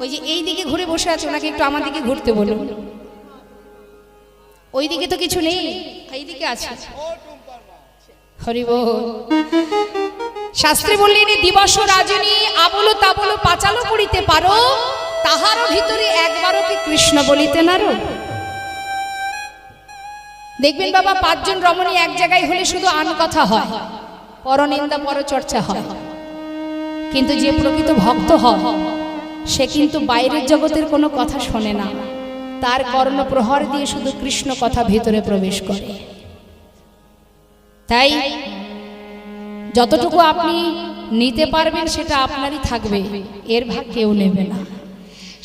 ওই যে এই দিকে ঘুরে বসে আছে, ওনাকে একটু আমার দিকে ঘুরতে বলুন। ওই দিকে তো কিছু নেই, এই দিকে আছে। হরি বল। শাস্ত্রে বললেন, দিবস রাজনী আবলো তাবলো পাচালো করিতে পারো, তাহারও ভিতরে একবারও কি কৃষ্ণ বলিতে নারো। দেখবেন বাবা, পাঁচজন রমণী এক জায়গায় হলে শুধু আন কথা হয়, পরনিন্দা পরচর্চা হয়, কিন্তু যে প্রকৃত ভক্ত হয় সে কিন্তু বাইরের জগতের কোনো কথা শোনে না, তার কর্ণ প্রহর দিয়ে শুধু কৃষ্ণ কথা ভিতরে প্রবেশ করে। তাই যতটুকু আপনি নিতে পারবেন সেটা আপনারই থাকবে, এর ভাগ কেউ নেবে না।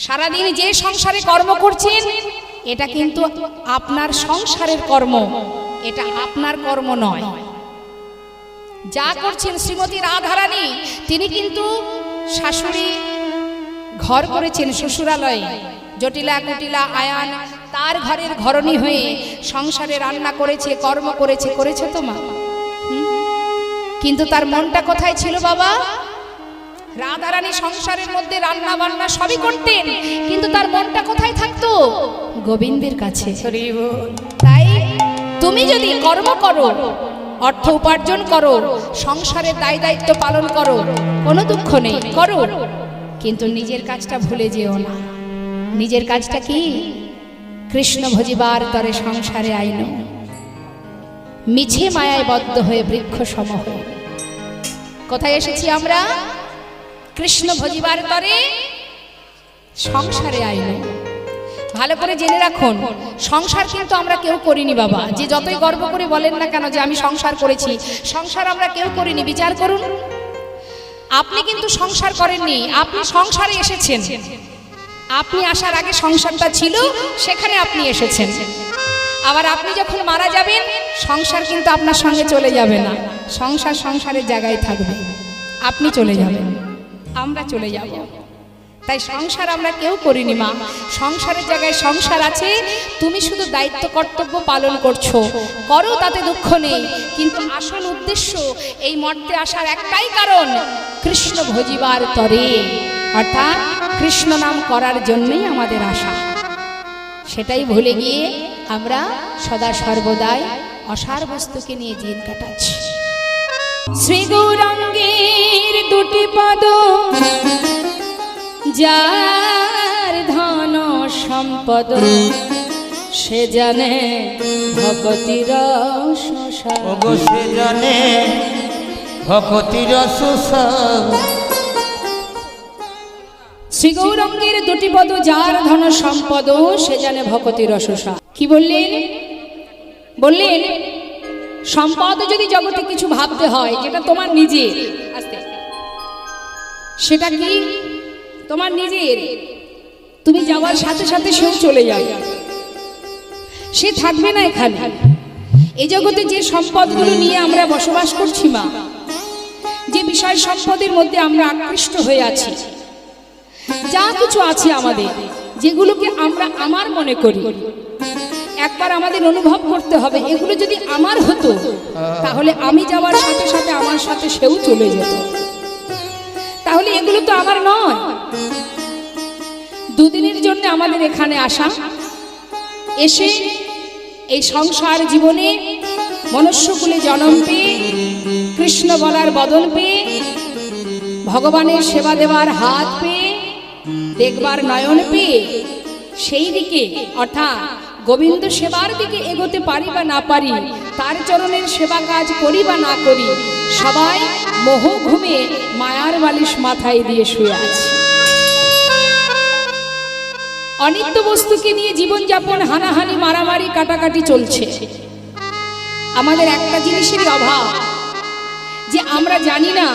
সারাদিন যে সংসারে কর্ম করছেন এটা কিন্তু আপনার সংসারের কর্ম, এটা আপনার কর্ম নয়। যা করছেন শ্রীমতী রাধারানী, তিনি কিন্তু শাশুড়ি ঘর করেছেন শ্বশুরালয়ে, জটিলা কুটিলা আয়ান তার ঘরের ঘরণী হয়ে সংসারে রান্না করেছে, কর্ম করেছে, করেছে তো মা। কিন্তু তার মনটা কোথায় ছিল বাবা? রাধারানী সংসারের মধ্যে রান্না বান্না সবই করতেন, কিন্তু তার মনটা কোথায় থাকতো? গোবিন্দের কাছে। তাই তুমি যদি কর্ম করো, অর্থ উপার্জন করো, সংসারের দায় দায়িত্ব পালন করো, কোনো দুঃখ নেই, করো, কিন্তু নিজের কাজটা ভুলে যেও না। নিজের কাজটা কি? কৃষ্ণ ভজিবার তরে সংসারে আইন, মিছে মায়ায় বদ্ধ হয়ে বৃক্ষ সমহ। কোথায় এসেছি আমরা? কৃষ্ণ ভজিবার তরে সংসারে আইন। ভালো করে জেনে রাখুন, সংসার কিন্তু আমরা কেউ করিনি বাবা। যে যতই গর্ব করে বলেন না কেন যে আমি সংসার করেছি, সংসার আমরা কেউ করিনি। বিচার করুন, আপনি কিন্তু সংসার করেননি, আপনি সংসারে এসেছেন। আপনি আসার আগে সংসারটা ছিল, সেখানে আপনি এসেছেন। আবার আপনি যখন মারা যাবেন, সংসার কিন্তু আপনার সঙ্গে চলে যাবে না, সংসার সংসারের জায়গায় থাকবে। আপনি চলে যাবেন, আমরা চলে যাব। তাই সংসার আমরা কেউ করিনি মা, সংসারের জায়গায় সংসার আছে। তুমি শুধু দায়িত্ব কর্তব্য পালন করছো, করো, তাতে দুঃখ নেই। কিন্তু আসল উদ্দেশ্য এই মর্তে আসার একটাই কারণ, কৃষ্ণ ভজিবার তরে, অর্থাৎ কৃষ্ণ নাম করার জন্যই আমাদের আশা। সেটাই ভুলে গিয়ে আমরা সদা সর্বদাই অসার বস্তুকে নিয়ে দিন কাটাচ্ছি। শ্রী গৌরাঙ্গের দুটি পদ, যার ধন সম্পদ, সে জানে ভকতির শোষা। সে জানে ভকতির শোষা। শ্রী গৌরাঙ্গের দুটি পদ, যার ধন সম্পদ, সে জানে ভকতির শোষা। কি বললেন? বললেন সম্পদ যদি জগতে কিছু ভাবতে হয় যেটা তোমার নিজের, সেটা কি তোমার নিজের? তুমি যাওয়ার সাথে সাথে সেও চলে যাবে, সে থাকবে না এখানে। এই জগতে যে সম্পদগুলো নিয়ে আমরা বসবাস করছি মা, যে বিষয় সম্পদের মধ্যে আমরা আকৃষ্ট হয়ে আছি, যা কিছু আছে আমাদের, যেগুলোকে আমরা আমার মনে করি, একবার আমাদের অনুভব করতে হবে এগুলো যদি আমার হতো, তাহলে আমি যাওয়ার সাথে সাথে আমার সাথে সেও চলে যেত। তাহলে এগুলো তো আমার নয়। দুদিনের জন্য আমাদের এখানে আসা, এসে এই সংসার জীবনে মনুষ্যকুলে জন্ম পেয়ে, কৃষ্ণ বলার বদন পেয়ে, ভগবানের সেবা দেওয়ার হাত পেয়ে, দেখবার নয়ন পেয়ে, সেই দিকে অর্থাৎ গোবিন্দ সেবার দিকে এগোতে পারি বা না পারি, তার চরণের সেবা কাজ করি বা না করি, সবাই মোহ ঘুমে মায়ার বালিশ মাথায় দিয়ে শুয়ে আছে। অনিত্য বস্তুকে নিয়ে জীবনযাপন, হানাহানি, মারামারি, কাটাকাটি চলছে। আমাদের একটা জিনিসেরই অভাব, যে আমরা জানি না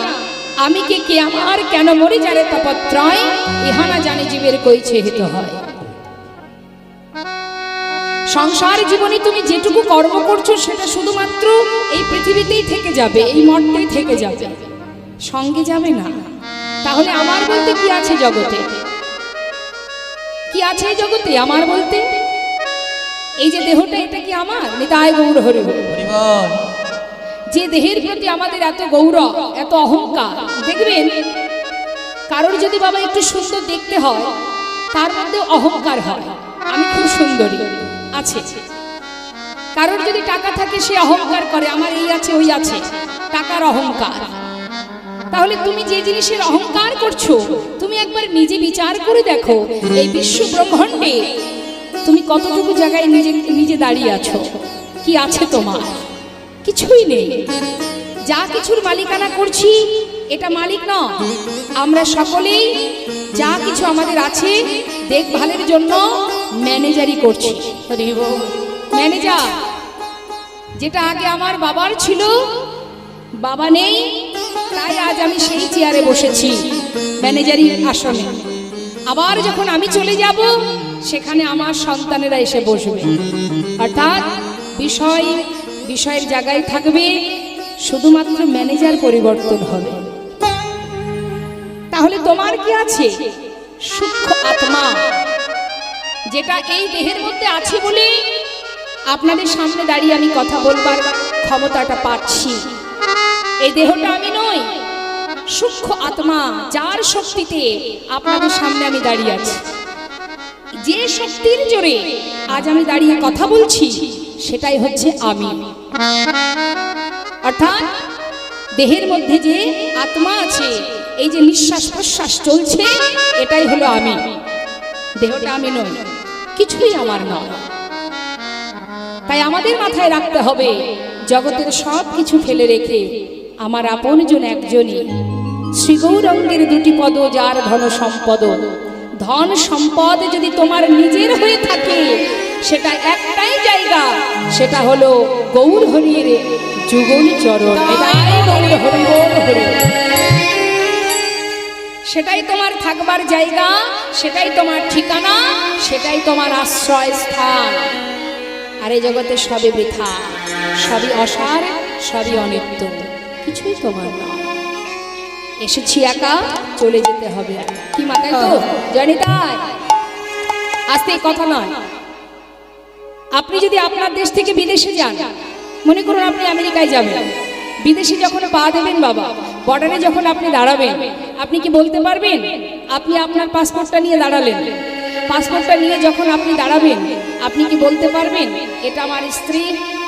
আমি কে আমার, কেন মরি যারে তপত্রয়, ইহানা জানি জীবের কইছে হিত হয়। সংসার জীবনে তুমি যেটুকু কর্ম করছো সেটা শুধুমাত্র এই পৃথিবীতেই থেকে যাবে, এই মর্তেই থেকে যাবে, সঙ্গে যাবে না। তাহলে আমার বলতে কি আছে জগতে? কি আছে এই জগতে আমার বলতে? এই যে দেহটা, এটা কি আমার? নিতাই গৌর হরি বল। যে দেহের প্রতি আমাদের এত গৌরব, এত অহংকার, দেখবেন কারোর যদি বাবা একটু সুন্দর দেখতে হয়, তার মধ্যে অহংকার হয়, আমি খুব সুন্দরী আছে। কারোর যদি টাকা থাকে, সে অহংকার করে আমার এই আছে ওই আছে, টাকার অহংকার। তাহলে তুমি যে জিনিসের অহংকার করছো, তুমি একবার নিজে বিচার করে দেখো, এই বিশ্ব ব্রহ্মাণ্ডে তুমি কতটুকু জায়গায় নিজে নিজে দাঁড়িয়ে আছো। কি আছে তোমার? কিছুই নেই। যা কিছুর মালিকানা করছি, এটা মালিক নয়। আমরা সকলেই যা কিছু আমাদের আছে দেখভালের জন্য ম্যানেজারই করছি। ম্যানেজার, যেটা আগে আমার বাবার ছিল, বাবা নেই, তাই আজ আমি সেই চেয়ারে বসেছি ম্যানেজারি আসনে। আবার যখন আমি চলে যাব, সেখানে আমার সন্তানেরা এসে বসবে। অর্থাৎ বিষয়ের জায়গায় থাকবে, শুধুমাত্র ম্যানেজার পরিবর্তন হবে। তাহলে তোমার কি আছে? সূক্ষ্ম আত্মা, যেটা এই দেহের মধ্যে আছে বলে আপনাদের সামনে দাঁড়িয়ে আমি কথা বলবার ক্ষমতাটা পাচ্ছি। এই দেহটা আমি নই, সূক্ষ্ম আত্মা, যার শক্তিতে আপনাদের সামনে আমি দাঁড়িয়ে আছি। যে শক্তির জোরে আজ আমি দাঁড়িয়ে কথা বলছি, সেটাই হচ্ছে আমি। অর্থাৎ দেহের মধ্যে যে আত্মা আছে, এই যে নিঃশ্বাস প্রশ্বাস চলছে, এটাই হলো আমি। দেহটা আমি নই, কিছুই আমার নয়। তাই আমাদের মাথায় রাখতে হবে, জগতের সব কিছু ফেলে রেখে আমার আপনজন একজনই। শ্রী গৌরাঙ্গের দুটি পদ, যার ধন সম্পদ। ধন সম্পদ যদি তোমার নিজের হয়ে থাকে, সেটা একটাই জায়গা, সেটা হলো গৌর হরির যুগল চরণ। এটাই গৌর হরি বল হরি। সেটাই তোমার থাকবার জায়গা, সেটাই তোমার ঠিকানা, সেটাই তোমার আশ্রয় স্থান। আর এই জগতে সবই বৃথা, সবই অসার, সবই অনিত্য, কিছুই তোমার নয়। এসেছি একা, চলে যেতে হবে। কি মাথায় তো জানি, তাই আজকে কথা নয়। আপনি যদি আপনার দেশ থেকে বিদেশে যান, মনে করুন আপনি আমেরিকায় যাবেন, বিদেশে যখন পা দেবেন বাবা, বর্ডারে যখন আপনি দাঁড়াবেন, আপনি কি বলতে পারবেন? আপনি আপনার পাসপোর্টটা নিয়ে দাঁড়ালেন, পাসপোর্টটা নিয়ে যখন আপনি দাঁড়াবেন, আপনি কি বলতে পারবেন এটা আমার স্ত্রী,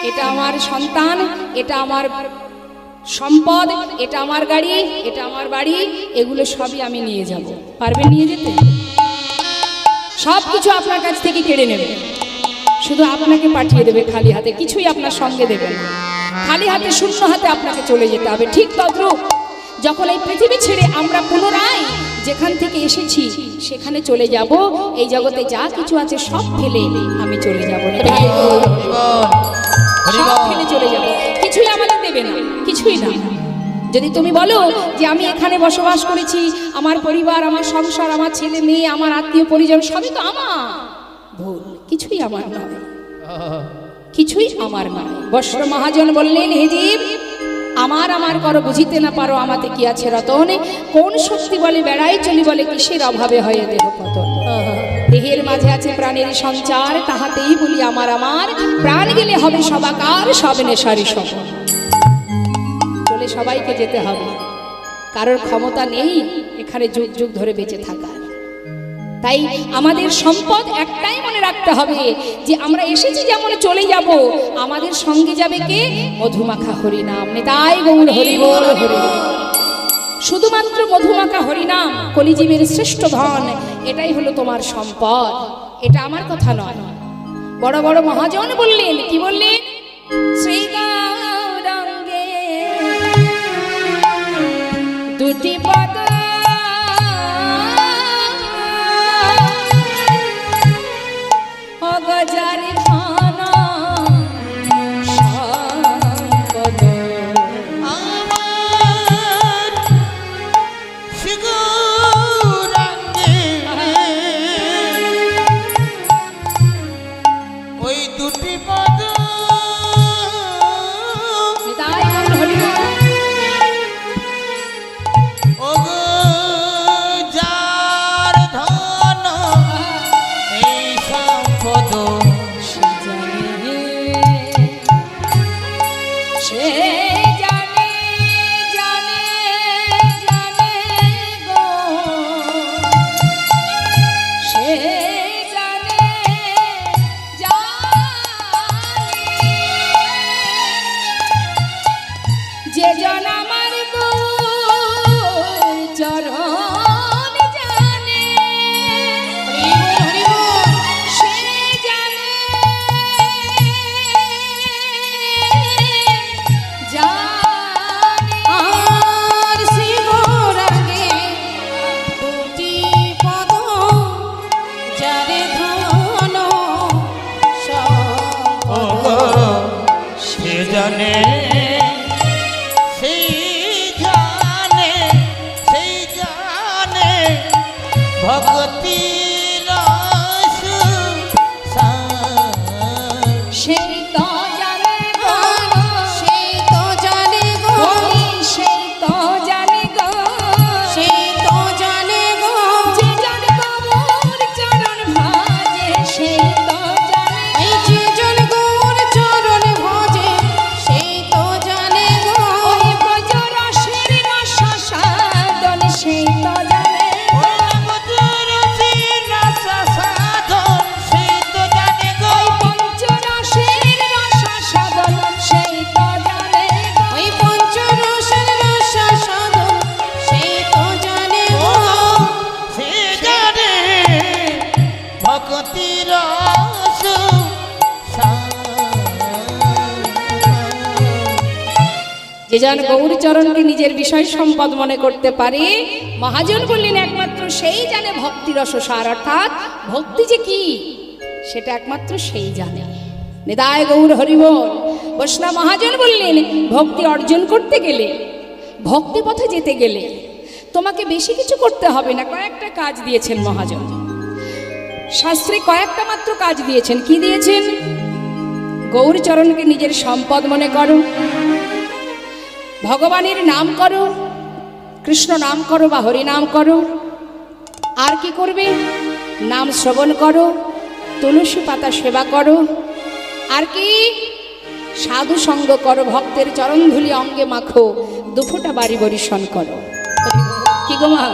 এটা আমার সন্তান, এটা আমার সম্পদ, এটা আমার গাড়ি, এটা আমার বাড়ি, এগুলো সবই আমি নিয়ে যাব? পারবেন নিয়ে যেতে? সব কিছু আপনার কাছ থেকে কেড়ে নেবে, শুধু আপনাকে পাঠিয়ে দেবে খালি হাতে, কিছুই আপনার সঙ্গে দেবে না। খালি হাতে, শূন্য হাতে আপনাকে চলে যেতে হবে। ঠিক তদ্রূপ যখন এই পৃথিবী ছেড়ে আমরা পুনরায় যেখান থেকে এসেছি সেখানে চলে যাব, এই জগতে যা কিছু আছে সব ফেলে আমি চলে যাব, সব ফেলে চলে যাব। কিছুই আমাদের দেবে না, কিছুই না। যদি তুমি বলো যে আমি এখানে বসবাস করেছি, আমার পরিবার, আমার সংসার, আমার ছেলে মেয়ে, আমার আত্মীয় পরিজন, সবই তো আমার, ভুল। কিছুই আমার নয়, কিছুই আমার নয়। বস্ত্র মহাজন বললেন, হে জীব, আমার আমার করো বুঝিতে না পারো, আমাতে কি আছে রতন? কোন শক্তি বলে বেড়াই চলি, বলে কিসের অভাবে হয়ে দেহ পতন? দেহের মাঝে আছে প্রাণের সঞ্চার, তাহাতেই বলি আমার আমার, প্রাণ গেলে হবে সবাকার, সব নেশারি সব। চলে সবাইকে যেতে হবে, কারোর ক্ষমতা নেই এখানে যুগ যুগ ধরে বেঁচে থাকার। তাই আমাদের সম্পদ একটাই মনে রাখতে হবে, যে আমরা এসেছি যেমন চলে যাব, আমাদের সঙ্গে যাবে কে? মধুমাখা হরিনাম। তাই গৌর হরি বল হরি। শুধুমাত্র মধুমাখা হরিনাম কলিজীবের শ্রেষ্ঠ ধন, এটাই হলো তোমার সম্পদ। এটা আমার কথা নয়, বড় বড় মহাজন বললেন। কি বললেন? শ্রী গৌরাঙ্গে দুটি পদ, অগজারি খানা সম্পদ, আমার শ্রী গৌরাঙ্গে ওই দুটি পদ, তাই হরি ওগো জানে সেই জানে সেই জানে ভক্তি রস সেই তো জানে গো, সেই তো জানে গো, ওই সেই তো জানে গো, সেই তো জানে গো, যে জানে গৌর চরণ ভাজে সেই তো জানে, এই যে জন গৌর চরণ ভজে সেই তো জানে গো, ওই ব্রজ রসের রস সাধন সেই তো জানে, ওই পঞ্চ রসের রস সাধন সেই তো জানে, ওই পঞ্চরসের রস সাধন সেই তো জানে গো, ভক্তি রস যে জন গৌর চরণকে নিজের বিষয় সম্পদ মনে করতে পারে, মহাজন বললেন একমাত্র সেই জানে ভক্তি রসসার, অর্থাৎ ভক্তি যে কি সেটা একমাত্র সেই জানে। নিতাই গৌর হরিবল। বৈষ্ণব মহাজন বললেন ভক্তি অর্জন করতে গেলে, ভক্তি পথে যেতে গেলে তোমাকে বেশি কিছু করতে হবে না, কয়েকটা কাজ দিয়েছেন মহাজন। শাস্ত্রে কয়েকটা মাত্র কাজ দিয়েছেন। কি দিয়েছেন? গৌর চরণকে নিজের সম্পদ মনে করো, ভগবানের নাম করো, কৃষ্ণ নাম করো বা হরি নাম করো, আর কি করবে? নাম শ্রবণ করো, তুলসী পাতা সেবা করো, আর কি? সাধু সঙ্গ করো, ভক্তের চরণধুলি অঙ্গে মাখো, দুফোঁটা বাড়ি বরিশন করো। কি গো মা,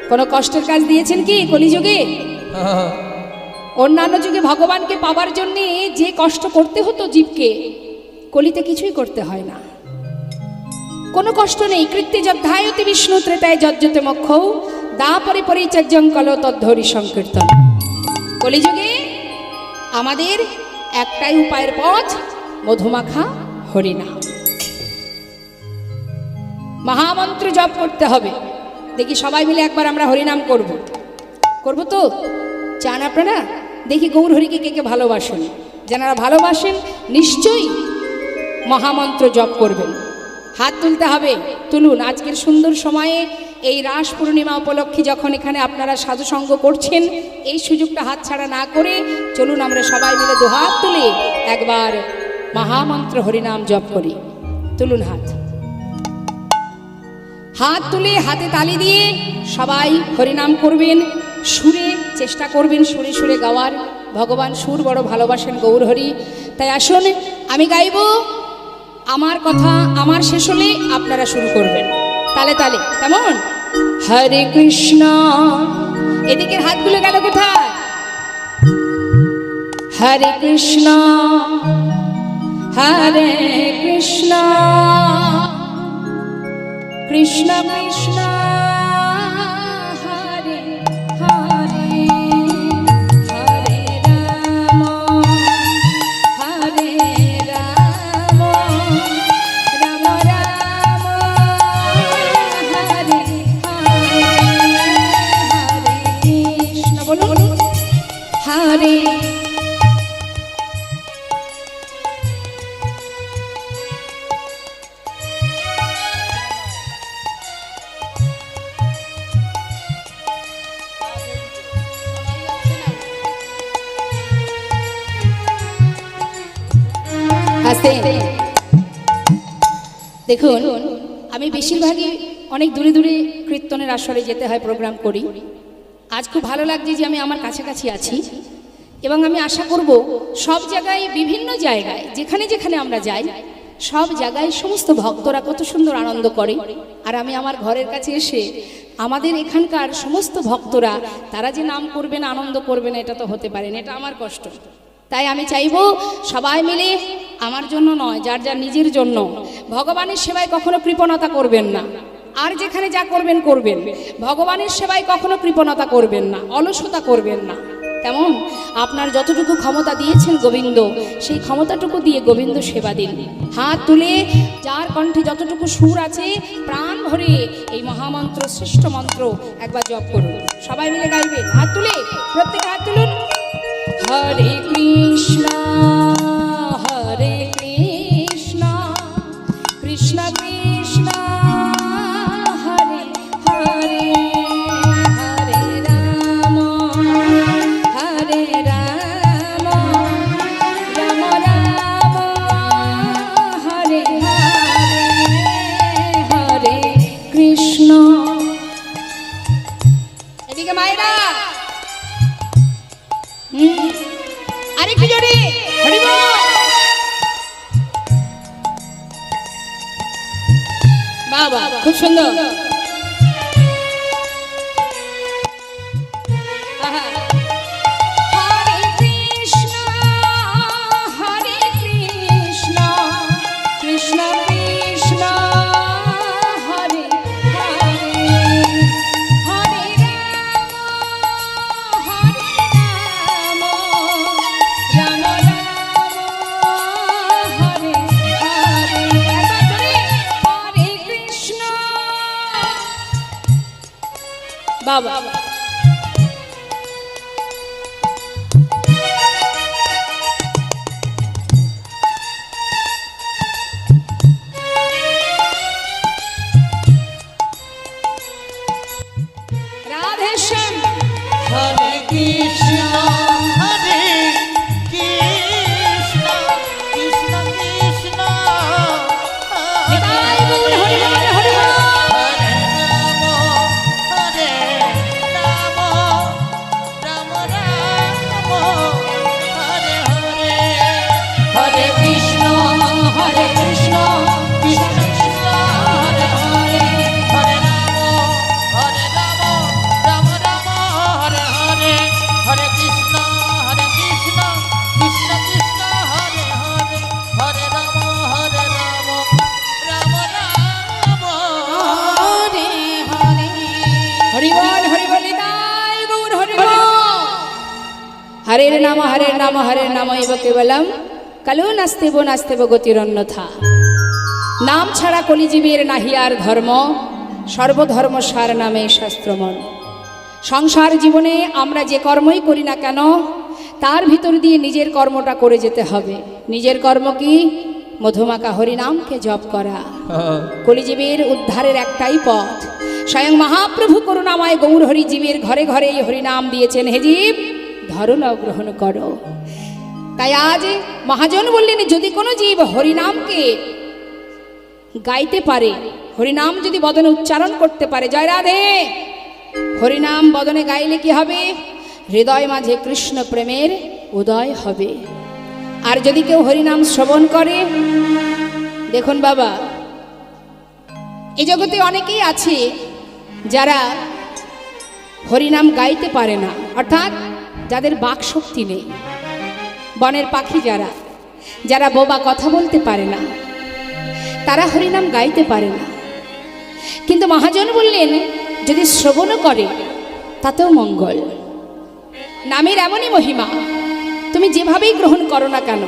কোনো কষ্টের কাজ দিয়েছেন কি কলিযুগে? অন্যান্য যুগে ভগবানকে পাবার জন্যে যে কষ্ট করতে হতো জীবকে, কলিতে কিছুই করতে হয় না, কোনো কষ্ট নেই। কৃত্যে যদ্ধায়তি বিষ্ণু ত্রেতায় যজ্জতে মক্ষৌ দাপরে পরিচর্যং কল তদ্ধরি সংকীর্তন। কলিযুগে আমাদের একটাই উপায়ের পথ, মধুমাখা হরিনাম, মহামন্ত্র জপ করতে হবে। দেখি সবাই মিলে একবার আমরা হরিনাম করব, করব তো? চান আপনারা? দেখি গৌর হরিকে কে কে ভালোবাসেন। যারা ভালোবাসেন নিশ্চয়ই মহামন্ত্র জপ করবেন। হাত তুলতে হবে, তুলুন। আজকের সুন্দর সময়ে এই রাস পূর্ণিমা উপলক্ষে যখন এখানে আপনারা সাধুসঙ্গ করছেন, এই সুযোগটা হাতছাড়া না করে চলুন আমরা সবাই মিলে দুহাত তুলে একবার মহামন্ত্র হরিনাম জপ করি। তুলুন হাত, হাত তুলে হাতে তালি দিয়ে সবাই হরিনাম করবেন। সুরে চেষ্টা করবেন সুরে সুরে গাওয়ার। ভগবান সুর বড় ভালোবাসেন গৌর হরি। তাই আসুন আমি গাইব, আমার কথা আমার শেষ হলে আপনারা শুরু করবেন তালে তালে, কেমন? হরে কৃষ্ণ, এদিকের হাতগুলো গেল কোথায়? হরে কৃষ্ণ হরে কৃষ্ণ কৃষ্ণ কৃষ্ণ হরে হরে, হরে রাম হরে রাম, রাম রাম হরে হরে, হরে কৃষ্ণ। বলুন বলুন, হরে দেখুন, আমি বেশিরভাগই অনেক দূরে দূরে কীর্তনের আসরে যেতে হয়, প্রোগ্রাম করি। আজ খুব ভালো লাগছে যে আমি আমার কাছাকাছি আছি, এবং আমি আশা করব সব জায়গায়, বিভিন্ন জায়গায় যেখানে যেখানে আমরা যাই, সব জায়গায় সমস্ত ভক্তরা কত সুন্দর আনন্দ করে। আর আমি আমার ঘরের কাছে এসে আমাদের এখানকার সমস্ত ভক্তরা তারা যে নাম করবেন, আনন্দ করবেন, এটা তো হতে পারে না, এটা আমার কষ্ট। তাই আমি চাইবো সবাই মিলে, আমার জন্য নয়, যার যার নিজের জন্য ভগবানের সেবায় কখনো কৃপণতা করবেন না। আর যেখানে যা করবেন করবেন, ভগবানের সেবায় কখনো কৃপণতা করবেন না, অলসতা করবেন না। তেমন আপনার যতটুকু ক্ষমতা দিয়েছেন গোবিন্দ, সেই ক্ষমতাটুকু দিয়ে গোবিন্দ সেবা দিন। হাত তুলে যার কণ্ঠে যতটুকু সুর আছে প্রাণ ভরে এই মহামন্ত্র, শ্রেষ্ঠ মন্ত্র একবার জপ করুন। সবাই মিলে গাইবেন, হাত তুলে, প্রত্যেকে হাত তুলুন। হরে কৃষ্ণ হরে কৃষ্ণ এদিকে মায়েরা আরেকটু জোরে হরি বল। বাবা খুব সুন্দর। আহা। হরে কৃষ্ণ কৃষ্ণ কৃষ্ণ হরে হরে, হরে রাম রাম হরে হরে। হরে কৃষ্ণ বাবা। রাধে শ্যাম হরে কৃষ্ণ হরে কৃষ্ণ কৃষ্ণ কৃষ্ণ নিতাই গৌর হরি বল হরি বল। হরে রাম রাম রাম হরে হরে হরে কৃষ্ণ হরে কৃষ্ণ কৃষ্ণ কৃষ্ণ হরে হরে হরে রাম রাম রাম হরে হরে হরে কৃষ্ণ কৃষ্ণ কৃষ্ণ হরে হরে হরে রাম রাম রাম হরে হরে হরি বল হরি বল। নিতাই গৌর হরি বল। হরের নাম এব কেবলম কালো নাস্তেব নাস্তেব গতিরন্যথা। নাম ছাড়া কলিজীবের নাহি আর ধর্ম, সর্বধর্ম সার নামে শাস্ত্রমন। সংসার জীবনে আমরা যে কর্মই করি না কেন তার ভিতর দিয়ে নিজের কর্মটা করে যেতে হবে। নিজের কর্ম কি? মধুমাকা হরিনামকে জপ করা। কলিজীবের উদ্ধারের একটাই পথ। স্বয়ং মহাপ্রভু করুণাময় গৌর হরি জীবের ঘরে ঘরে এই হরিনাম দিয়েছেন। হে জীব ধরো নাও গ্রহণ করো। তাই আজ মহাজন বললেন যদি কোনো জীব হরিনামকে গাইতে পারে, হরিনাম যদি বদনে উচ্চারণ করতে পারে, জয় রাধে, হরিনাম বদনে গাইলে কি হবে? হৃদয় মাঝে কৃষ্ণ প্রেমের উদয় হবে। আর যদি কেউ হরিনাম শ্রবণ করে, দেখুন বাবা এই জগতে অনেকেই আছে যারা হরিনাম গাইতে পারে না, অর্থাৎ যাদের বাক শক্তি নেই। বনের পাখি যারা যারা বোবা কথা বলতে পারে না, তারা হরিনাম গাইতে পারে না। কিন্তু মহাজন বললেন যদি শ্রবণও করে তাতেও মঙ্গল। নামের এমনই মহিমা, তুমি যেভাবেই গ্রহণ করো না কেন,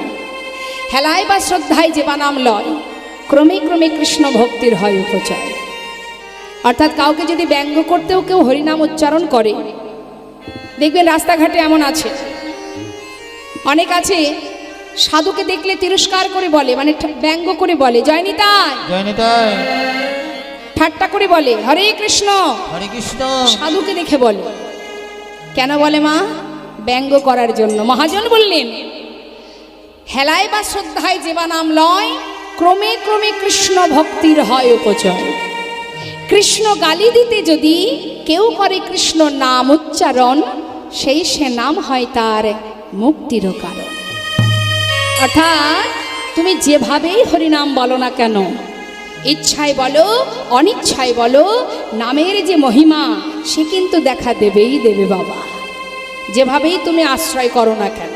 হেলায় বা শ্রদ্ধায় যে বা নাম লয়, ক্রমে ক্রমে কৃষ্ণ ভক্তির হয় উপচয়। অর্থাৎ কাউকে যদি ব্যঙ্গ করতেও কেউ হরিনাম উচ্চারণ করে, দেখবেন রাস্তাঘাটে এমন আছে, অনেক আছে সাধুকে দেখলে তিরস্কার করে বলে, মানে ব্যঙ্গ করে বলে জয় নিতাই, জয় নিতাই, ঠাট্টা করে বলে হরে কৃষ্ণ। হরে কৃষ্ণ সাধুকে দেখে বলে, কেন বলে মা? ব্যঙ্গ করার জন্য। মহাজন বললেন হেলায় বা শ্রদ্ধায় যে বা নাম লয়, ক্রমে ক্রমে কৃষ্ণ ভক্তির হয় উপচয়। কৃষ্ণ গালি দিতে যদি কেউ করে কৃষ্ণ নাম উচ্চারণ, সেই সে নাম হয় তার মুক্তির কারণ। অর্থাৎ তুমি যেভাবেই হরিনাম বলো না কেন, ইচ্ছায় বলো অনিচ্ছায় বলো, নামের যে মহিমা সে কিন্তু দেখা দেবেই দেবে বাবা। যেভাবেই তুমি আশ্রয় করো না কেন,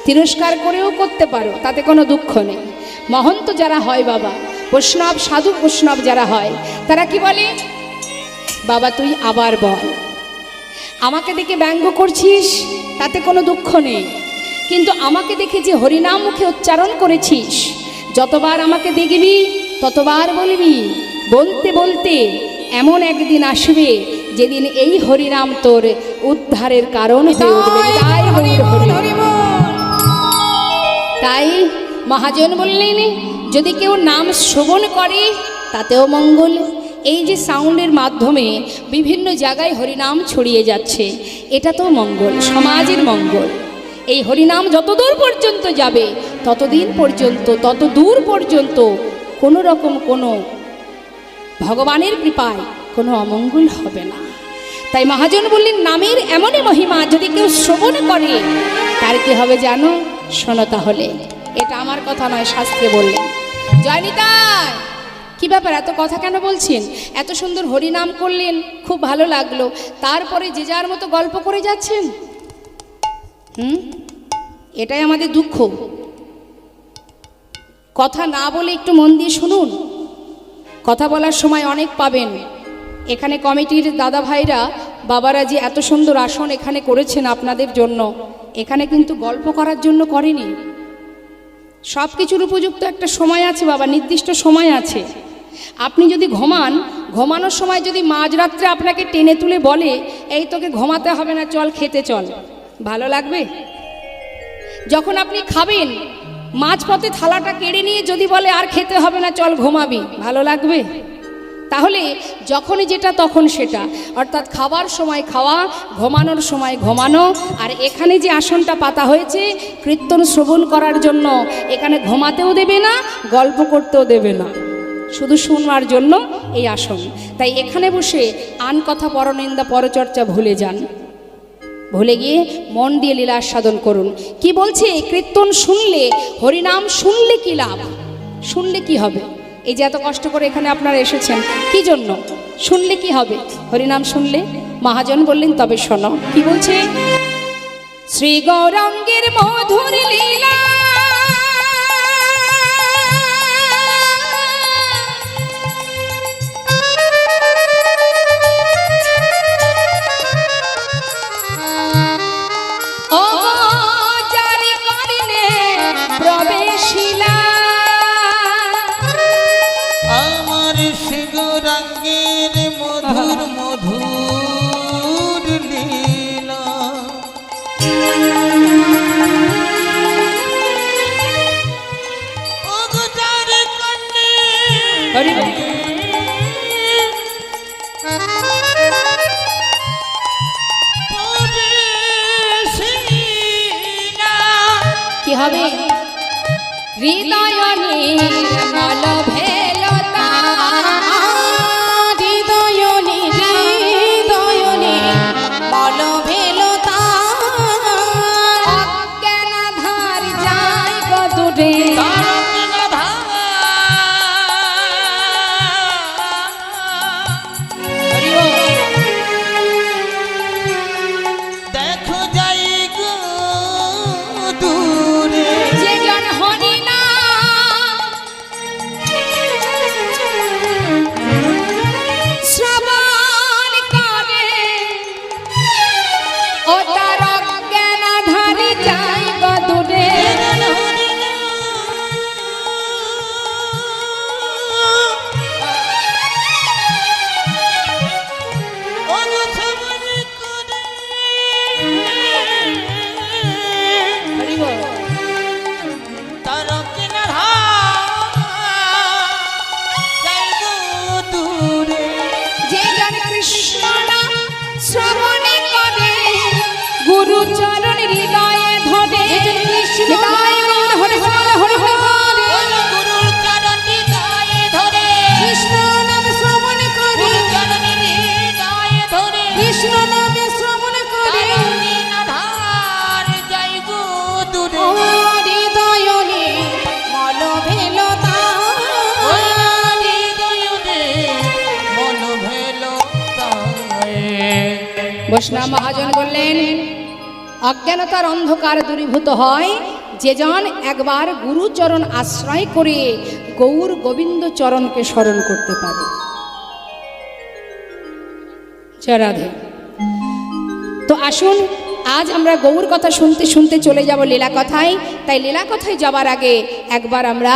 তিরস্কার করেও করতে পারো, তাতে কোনো দুঃখ নেই। মহন্ত যারা হয় বাবা, বৈষ্ণব সাধু বৈষ্ণব যারা হয়, তারা কি বলে? বাবা তুই আবার বল, আমাকে দেখে ব্যঙ্গ করছিস তাতে কোনো দুঃখ নেই, কিন্তু আমাকে দেখে যে হরিনাম মুখে উচ্চারণ করেছিস, যতবার আমাকে দেখবি ততবার বলবি। বলতে বলতে এমন একদিন আসবে যেদিন এই হরিনাম তোর উদ্ধারের কারণ হয়ে উঠবে। তাই হরি তাই মহাজন বললেন যদি কেউ নাম শ্রবণ করে তাতেও মঙ্গল। এই যে সাউন্ডের মাধ্যমে বিভিন্ন জায়গায় হরিনাম ছড়িয়ে যাচ্ছে, এটা তো মঙ্গল, সমাজের মঙ্গল। এই হরিনাম যতদূর পর্যন্ত যাবে ততদিন পর্যন্ত, তত দূর পর্যন্ত কোনো রকম কোনো ভগবানের কৃপায় কোনো অমঙ্গল হবে না। তাই মহাজন বললেন নামের এমনই মহিমা, যদি কেউ শ্রবণ করে তার কি হবে জানো? শোনো তাহলে, এটা আমার কথা নয়, শাস্ত্রে বললেন। জয়নিতাই, কি ব্যাপার এত কথা কেন বলছেন? এত সুন্দর হরিনাম করলেন, খুব ভালো লাগলো, তারপরে যে যার মতো গল্প করে যাচ্ছেন। এটাই আমাদের দুঃখ। কথা না বলে একটু মন দিয়ে শুনুন, কথা বলার সময় অনেক পাবেন। এখানে কমিটির দাদা ভাইরা বাবারা যে এত সুন্দর আসন এখানে করেছেন আপনাদের জন্য, এখানে কিন্তু গল্প করার জন্য করেনি। সব কিছুর উপযুক্ত একটা সময় আছে বাবা, নির্দিষ্ট সময় আছে। আপনি যদি ঘুমান, ঘুমানোর সময় যদি মাঝরাত্রে আপনাকে টেনে তুলে বলে এই তোকে ঘুমাতে হবে না, চল খেতে চল, ভালো লাগবে? যখন আপনি খাবেন, মাঝপথে থালাটা কেড়ে নিয়ে যদি বলে আর খেতে হবে না, চল ঘুমাবি, ভালো লাগবে? তাহলে যখনই যেটা তখন সেটা, অর্থাৎ খাবার সময় খাওয়া, ঘুমানোর সময় ঘুমানো। আর এখানে যে আসনটা পাতা হয়েছে কীর্তন শ্রবণ করার জন্য, এখানে ঘুমাতেও দেবে না, গল্প করতেও দেবে না, শুধু শুনবার জন্য এই আসন। তাই এখানে বসে আন কথা পরনিন্দা পরচর্চা ভুলে যান, ভুলে গিয়ে মন দিয়ে লীলা আস্বাদন করুন। কি বলছে? কীর্তন শুনলে, হরিনাম শুনলে কি লাভ, শুনলে কি হবে? এই যে এত কষ্ট করে এখানে আপনারা এসেছেন কি জন্য? শুনলে কি হবে? হরিনাম শুনলে। মহাজন বললেন তবে শোনো, কি বলছে? শ্রী গৌরাঙ্গের মধুর লীলা আমার শ্রী গৌরাঙ্গের মধুর মধুর লীলা, ও গো যার কান্নে কি হবে? হৃদয় নির্মল ভেলতা, হৃদয় নির্মল ভেলতা, অজ্ঞান ধার যায় গদুরে, দেখো যাই গো দূরে, যে জন হরিনাম শ্রবণ করে, ও তার অজ্ঞান ধার যায় গদুরে। যে জন কৃষ্ণ নাম শ্রবণ করে, গুরু চরণ হৃদয়ে ধরে, হৃদয় হরে হরে হরে হরে, কৃষ্ণ নাম শ্রবণ করে, কৃষ্ণ নামে শ্রবণ করে, ও হৃদয় নির্মল ভেলতা, বৈষ্ণব মহাজন বললেন অজ্ঞানতার অন্ধকার দূরীভূত হয় যে জন একবার গুরুচরণ আশ্রয় করে গৌর গোবিন্দ চরণকে স্মরণ করতে পারে। জয় রাধে। তো আসুন আজ আমরা গৌর কথা শুনতে শুনতে চলে যাব লীলা কথায়। তাই লীলা কথায় যাবার আগে একবার আমরা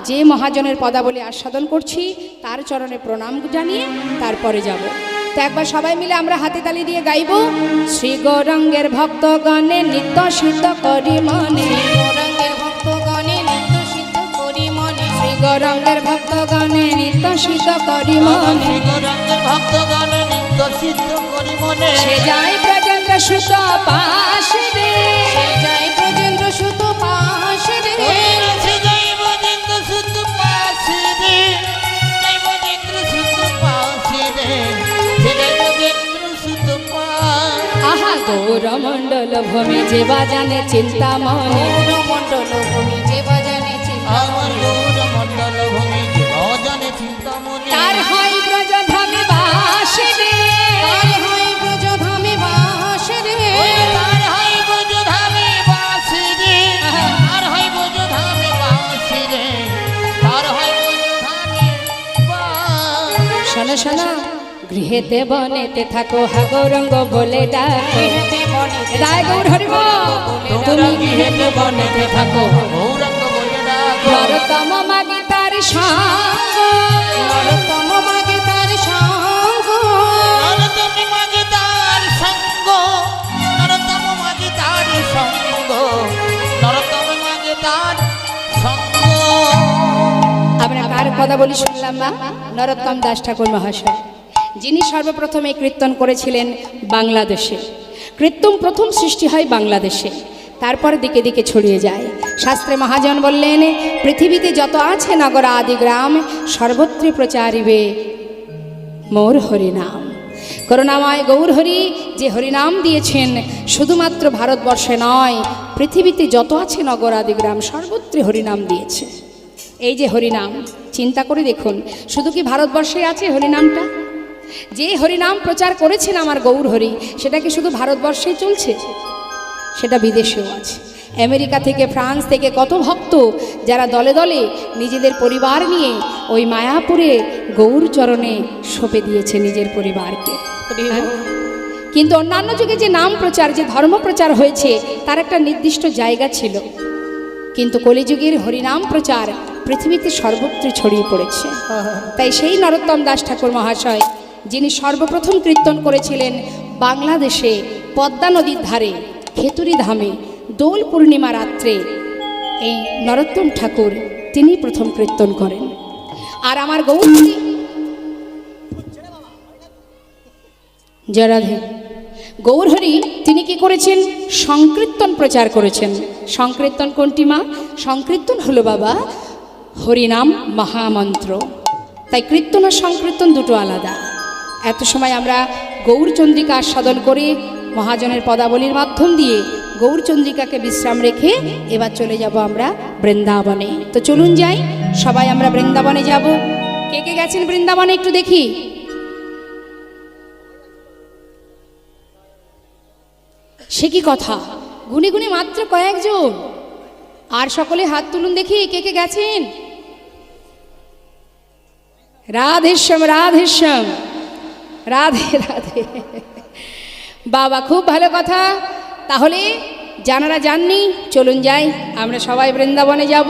যে মহাজনের পদাবলী আস্বাদন করছি তার চরণে প্রণাম জানিয়ে তারপরে যাব। তো একবার সবাই মিলে আমরা হাতে তালি দিয়ে গাইব। শ্রী গৌরাঙ্গের ভক্তগণে নিত্য সিদ্ধ করি মনে, গৌরাঙ্গের ভক্তগণে নিত্য সিদ্ধ করি মনে, শ্রী গৌরাঙ্গের ভক্তগণে নিত্য সিদ্ধ করি মনে, সে যায় ব্রজেন্দ্র সুত পাশ রে, সে যায় ব্রজেন্দ্র সুত পাশ রে, আহা গৌরমণ্ডল ভূমি যে বাজানে চিন্তা মনে, গৌরমণ্ডল ভূমি যে বাজানে চিন্তা আমার গৌর মণ্ডল ভূমি অজানে চিন্তামণি তার হয় ব্রজধামে বাস রে। তার হয় ব্রজধামে বাস রে। তার হয় ব্রজধামে বাসি রে, তার হয় ব্রজধামে বাসি রে, তার হয় ব্রজধামে বাস। শোনো শোনো, গৃহেতে বনেতে থাকো হা গৌরঙ্গ বলে ডাকো, গৃহেতে বনেতে রায় গৌর হরিব তোমরা গৃহেতে বনেতে থাকো গৌরাঙ্গ বলে ডাকো। নরতম মাগে তার সঙ্গ, নরোত্তম মাগে তার সঙ্গ। নরতম মাগে তার সঙ্গ, নরতম মাগে তার সঙ্গ, নরতম মাগে তার সঙ্গ। আমরা কার কথা বলি শুনলাম না? নরোত্তম দাস ঠাকুর মহাশয়, যিনি সর্বপ্রথম এই কীর্তন করেছিলেন বাংলাদেশে। কীর্তন প্রথম সৃষ্টি হয় বাংলাদেশে, তারপর দিকে দিকে ছড়িয়ে যায়। শাস্ত্রে মহাজন বললেন, পৃথিবীতে যত আছে নগর আদি গ্রাম, সর্বত্র প্রচারিবে মোর হরিনাম। করুণাময় গৌর হরি যে হরিনাম দিয়েছেন, শুধুমাত্র ভারতবর্ষে নয়, পৃথিবীতে যত আছে নগর আদি গ্রাম সর্বত্র হরিনাম দিয়েছে। এই যে হরিনাম, চিন্তা করে দেখুন, শুধু কি ভারতবর্ষে আছে হরিনামটা? যে হরিনাম প্রচার করেছেন আমার গৌর হরি, সেটা কি শুধু ভারতবর্ষেই চলছে? সেটা বিদেশেও আছে। আমেরিকা থেকে, ফ্রান্স থেকে কত ভক্ত যারা দলে দলে নিজেদের পরিবার নিয়ে ওই মায়াপুরে গৌর চরণে সঁপে দিয়েছে নিজের পরিবারকে। হ্যাঁ? কিন্তু অন্যান্য যুগে যে নাম প্রচার, যে ধর্ম প্রচার হয়েছে, তার একটা নির্দিষ্ট জায়গা ছিল। কিন্তু কলিযুগের হরিনাম প্রচার পৃথিবীতে সর্বত্র ছড়িয়ে পড়েছে। তাই সেই নরোত্তম দাস ঠাকুর মহাশয়, যিনি সর্বপ্রথম কীর্তন করেছিলেন বাংলাদেশে পদ্মা নদীর ধারে খেতুরি ধামে দোল পূর্ণিমা রাত্রে, এই নরোত্তম ঠাকুর তিনি প্রথম কীর্তন করেন। আর আমার গৌরী জরাধে গৌরহরি তিনি কি করেছেন? সংকীর্তন প্রচার করেছেন। সংকীর্তন কোনটি মা? সংকীর্তন হলো বাবা হরিনাম মহামন্ত্র। তাই কীর্তন আর সংকীর্তন দুটো আলাদা। এত সময় আমরা গৌরচন্দ্রিকা আস্বাদন করে মহাজনের পদাবলীর মাধ্যম দিয়ে গৌরচন্দ্রিকাকে বিশ্রাম রেখে এবার চলে যাব আমরা বৃন্দাবনে। তো চলুন যাই, সবাই আমরা বৃন্দাবনে যাব। কে কে গেছেন বৃন্দাবনে একটু দেখি? সে কি কথা, গুনি গুনি মাত্র কয়েকজন। আর সকলে হাত তুলুন দেখি, কে কে গেছেন? রাধেশ্যাম রাধেশ্যাম, রাধে রাধে। বাবা, খুব ভালো কথা। তাহলে যারা যাননি চলুন যাই, আমরা সবাই বৃন্দাবনে যাব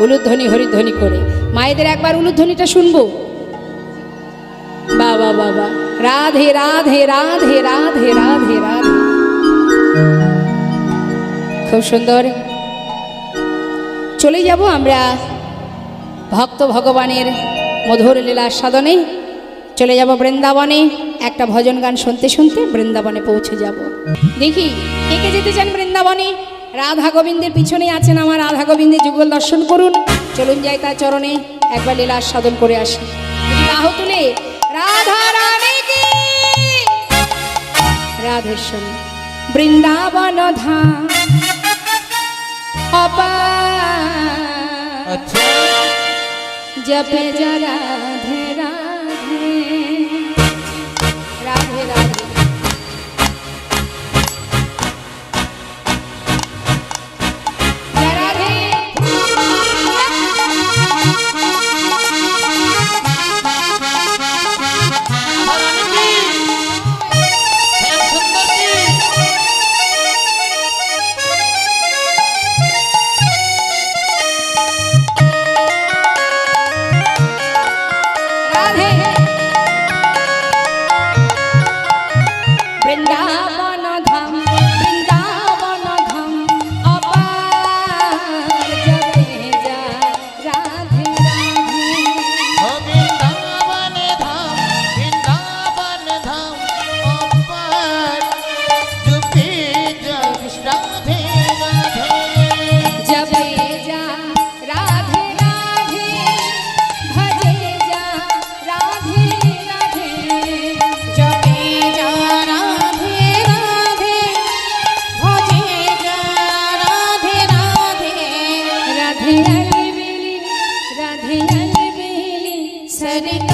উলুধ্বনি হরিধ্বনি করে। মায়েদের একবার উলুধ্বনিটা শুনবো। বাবা বাবা, রাধে রাধে রাধে রাধে রাধে রাধে। খুব সুন্দর। চলে যাব আমরা ভক্ত ভগবানের মধুর লীলা সাধনে, চলে যাব বৃন্দাবনে। একটা ভজন গান শুনতে শুনতে বৃন্দাবনে পৌঁছে যাব। দেখি কে কে যেতে চান বৃন্দাবনে? রাধা গোবিন্দের পিছনে আছেন আমার রাধা গোবিন্দের যুগল দর্শন করুন। চলুন যাই তার চরণে, একবার লীলা সাধন করে আসি। বাহু তুলে রাধা রানী কি রাধেশ্যাম। বৃন্দাবন ধাম অপার, আচ্ছা জপে যা রাধে রাধে রাধে রাধে। রাধে রাধে বৃন্দাবন ধাম, বৃন্দাবন ধাম অপার, জপে যা রাধে রাধে। বৃন্দাবন ধাম, বৃন্দাবন ধাম অপার, জপে যা রাধে রাধে। জপে যা রাধে রাধে, ভজে যা রাধে রাধে। জপে যা রাধে রাধে, সরিগ